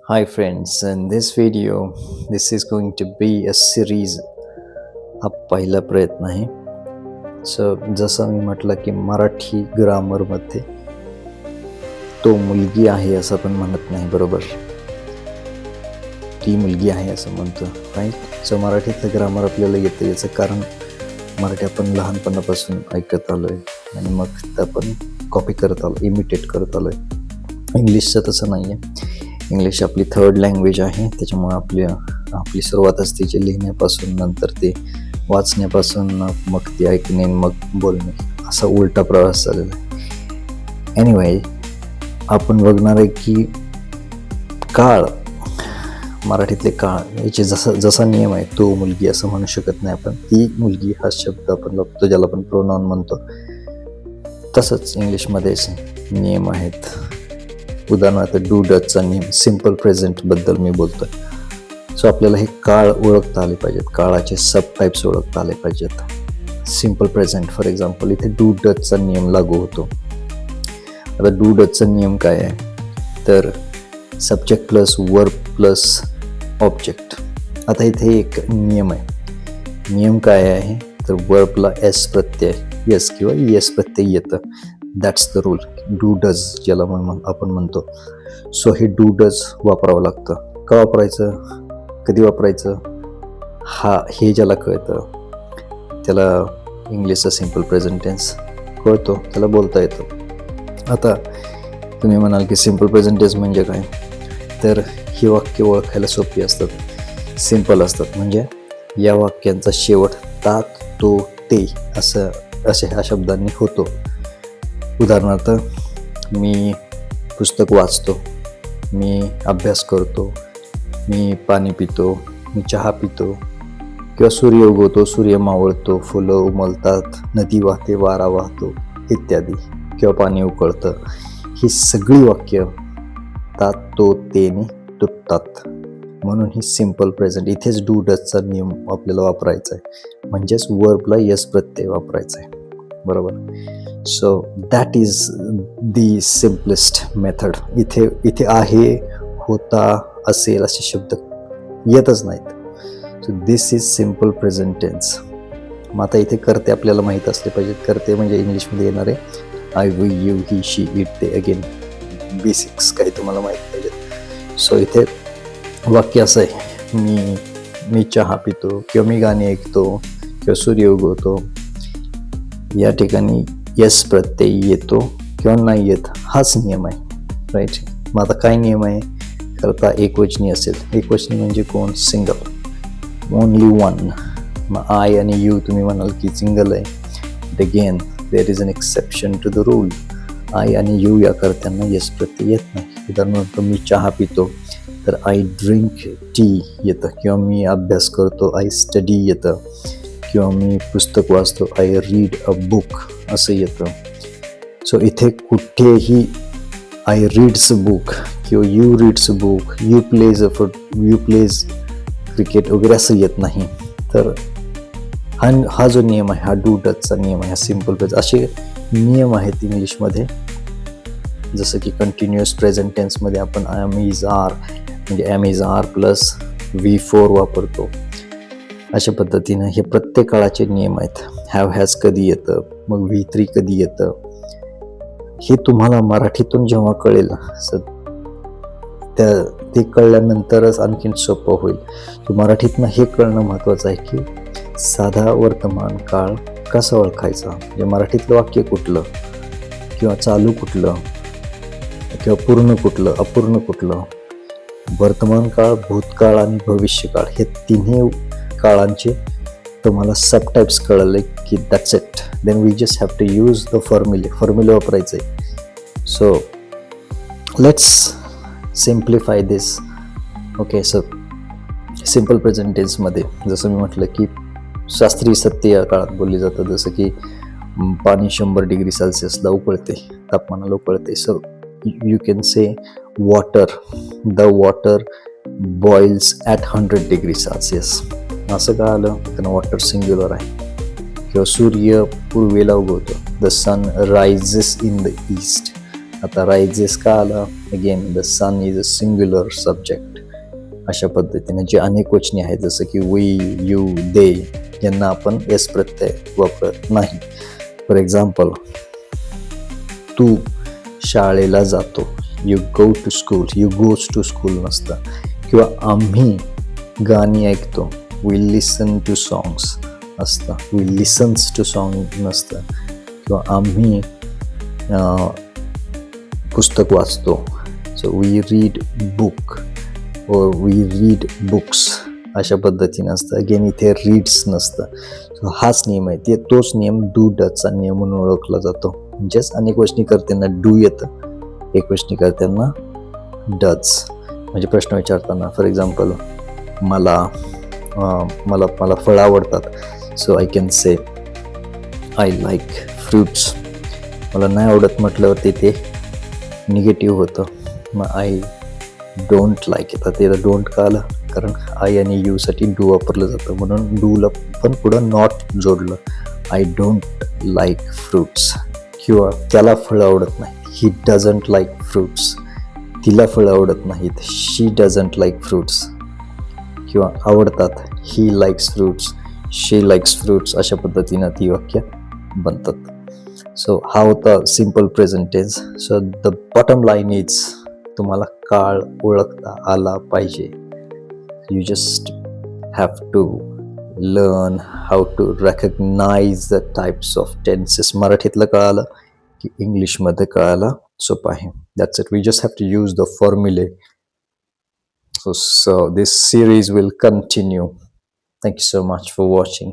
Hi friends, in this video, this is going to be a series. हा पहिला प्रयत्न आहे. जसं मी म्हटलं की मराठी ग्रामरमध्ये तो मुलगी आहे असं पण म्हणत नाही, बरोबर, ती मुलगी आहे असं म्हणतो, राईट. सो मराठीतलं ग्रामर आपल्याला येतं. याचं कारण मराठी आपण लहानपणापासून ऐकत आलो आहे आणि मग आपण कॉपी करत आलो, इमिटेट करत आलो आहे. इंग्लिशचं तसं नाही आहे. इंग्लिश आपली थर्ड लँग्वेज आहे, त्याच्यामुळे आपली सुरुवात असते जे लिहिण्यापासून, नंतर ते वाचण्यापासून, मग ते ऐकणे, मग बोलणे, असा उलटा प्रवास चाललेला आहे. एनिवे, आपण बघणार आहे की काळ, मराठीतले काळ याचे जसा नियम आहे, तो मुलगी असं म्हणू शकत नाही आपण. ती मुलगी हा शब्द आपण बघतो, ज्याला आपण प्रोनाउन म्हणतो. तसंच इंग्लिशमध्येच नियम आहेत. उदाहरणार्थ डू डचचा नियम, सिम्पल प्रेझेंटबद्दल मी बोलतोय. सो आपल्याला हे काळ ओळखता आले पाहिजेत, काळाचे सब टाईप्स ओळखता आले पाहिजेत. सिम्पल प्रेझेंट फॉर एक्झाम्पल, इथे डू डचचा नियम लागू होतो. आता डू डचचा नियम काय आहे, तर subject plus verb plus object. आता इथे एक नियम आहे. नियम काय आहे, तर वर्बला एस प्रत्यय, येस किंवा येस प्रत्यय येतं. That's the rule. Do does ज्याला आपण म्हणतो. सो हे डू डज वापरावं लागतं. का वापरायचं, कधी वापरायचं, हे ज्याला कळतं त्याला इंग्लिशचा सिम्पल प्रेझेंट टेन्स कळतो, त्याला बोलता येतं. आता तुम्ही म्हणाल की सिम्पल प्रेझेंट टेन्स म्हणजे काय, तर ही वाक्य ओळखायला सोपी असतात, सिम्पल असतात. म्हणजे या वाक्यांचा शेवट तात, तो, ते असे ह्या शब्दांनी होतो. उदाहरणार्थ, मी पुस्तक वाचतो, मी अभ्यास करतो, मी पाणी पितो, मी चहा पितो, किंवा सूर्य उगवतो, सूर्य मावळतो, फुलं उमलतात, नदी वाहते, वारा वाहतो इत्यादी, किंवा पाणी उकळतं. ही सगळी वाक्य तात, तो, तेने तुटतात. म्हणून ही सिम्पल प्रेझेंट. इथेच डू डजचा नियम आपल्याला वापरायचा आहे, म्हणजेच वर्बला यस प्रत्यय वापरायचा आहे, बरोबर. So that is the simplest method. इथे आहे, होता, असेल असे शब्द येतच नाहीत. So this is simple present tense. मग आता इथे करते आपल्याला माहीत असले पाहिजेत. करते म्हणजे इंग्लिशमध्ये येणार आहे I, we, you, he, she, it, ते. अगेन बेसिक्स काही तुम्हाला माहीत पाहिजेत. सो इथे वाक्य असं आहे, मी चहा पितो, किंवा मी गाणी ऐकतो, किंवा सूर्य उगवतो. या ठिकाणी येस प्रत्यय येतो किंवा नाही येत, हाच नियम आहे, राईट. मग आता काय नियम आहे, करता एकवचनी असेल. एकवचनी म्हणजे कोण, सिंगल, ओनली वन. मग आय आणि यू तुम्ही म्हणाल की सिंगल आहे. Again there is an exception to the rule. I आणि यू या करत्यांना येस प्रत्यय येत नाही. उदाहरणार्थ, मी चहा पितो तर आय ड्रिंक टी येतं, किंवा मी अभ्यास करतो, आय स्टडी येतं, किंवा मी पुस्तक वाचतो, आय रीड अ बुक असं येतं. सो इथे कुठेही आय रीड्स बुक किंवा you reads book, you pledge cricket वगैरे असं येत नाही. तर हा जो नियम आहे, हा डू डजचा नियम आहे, हा सिम्पल प्रेझेंट. असे नियम आहेत इंग्लिशमध्ये. जसं की कंटिन्युअस प्रेझेंट टेन्समध्ये आपण एम इज आर, म्हणजे am is are plus V4 वापरतो. अशा पद्धतीनं हे प्रत्येक काळाचे नियम आहेत. हॅव हॅज कधी येतं, मग V3 कधी येतं, हे तुम्हाला मराठीतून जेव्हा कळेल, ते कळल्यानंतरच आणखीन सोपं होईल. मराठीतनं हे कळणं महत्त्वाचं आहे की साधा वर्तमान काळ कसा ओळखायचा, म्हणजे मराठीतलं वाक्य कुठलं, किंवा चालू कुठलं, किंवा पूर्ण कुठलं, अपूर्ण कुठलं. वर्तमान काळ, भूतकाळ आणि भविष्यकाळ हे तिन्ही काळांचे तुम्हाला सब टाईप्स कळले की that's it. Then we just have to use the फॉर्म्युले वापरायचे. So let's simplify this. Okay, so simple present टेन्समध्ये जसं मी म्हटलं की शास्त्रीय सत्य या काळात बोलली जातं. जसं की पाणी 100 डिग्री सेल्सिअसला उकळते, तापमानाला उकळते. So you can say the water boils at 100 degrees Celsius. असं का आलं, कारण वॉटर सिंग्युलर आहे. किंवा सूर्य पूर्वेला उगवतो, the sun rises in the east. आता रायझेस का आला, again the sun is a singular subject. अशा पद्धतीने जे अनेक वचने आहेत जसं की वी, यू, दे यांना आपण एस प्रत्यय वापरत नाही. फॉर एक्झाम्पल, तू शाळेला जातो, you go to school, you goes to school नसतं. किंवा आम्ही गाणी ऐकतो, वी लिसन टू सॉंग्स असतं, वी लिसन्स टू सॉंग नसतं. किंवा आम्ही पुस्तक वाचतो, सो वी रीड बुक और वी रीड बुक्स अशा पद्धतीने असतं. अगेन इथे रीड्स नसतं. सो हाच नियम आहे, ते तोच नियम डू डचचा नियम म्हणून ओळखला जातो. म्हणजेच अनेक वचनी करताना डू येतं, एक वचनी करताना डज. म्हणजे प्रश्न विचारताना फॉर एक्झाम्पल, मला मला मला फळं आवडतात, so I can say I like fruits. मला नाही आवडत म्हटल्यावरती ते निगेटिव्ह होतं, मग आय डोंट लाईक इट. आता त्याला डोंट का आलं, कारण आय आणि यूसाठी डू वापरलं जातं म्हणून डूला पण पुढं नॉट जोडलं. I don't like fruits. किंवा त्याला फळं आवडत नाही, ही डझंट लाईक फ्रूट्स. तिला फळं आवडत नाहीत, शी डझंट लाईक फ्रूट्स. किंवा आवडतात, he likes fruits, she likes fruits. अशा पद्धतीनं ती वाक्य बनतात. सो हा होता simple present tense. So the bottom line is, तुम्हाला काळ ओळखता आला पाहिजे. You just have to learn how to recognise the types of tenses. मराठीतलं कळालं की इंग्लिशमध्ये कळायला सोपं आहे. That's it. We just have to use the फॉर्म्युले. So this series will continue. Thank you so much for watching.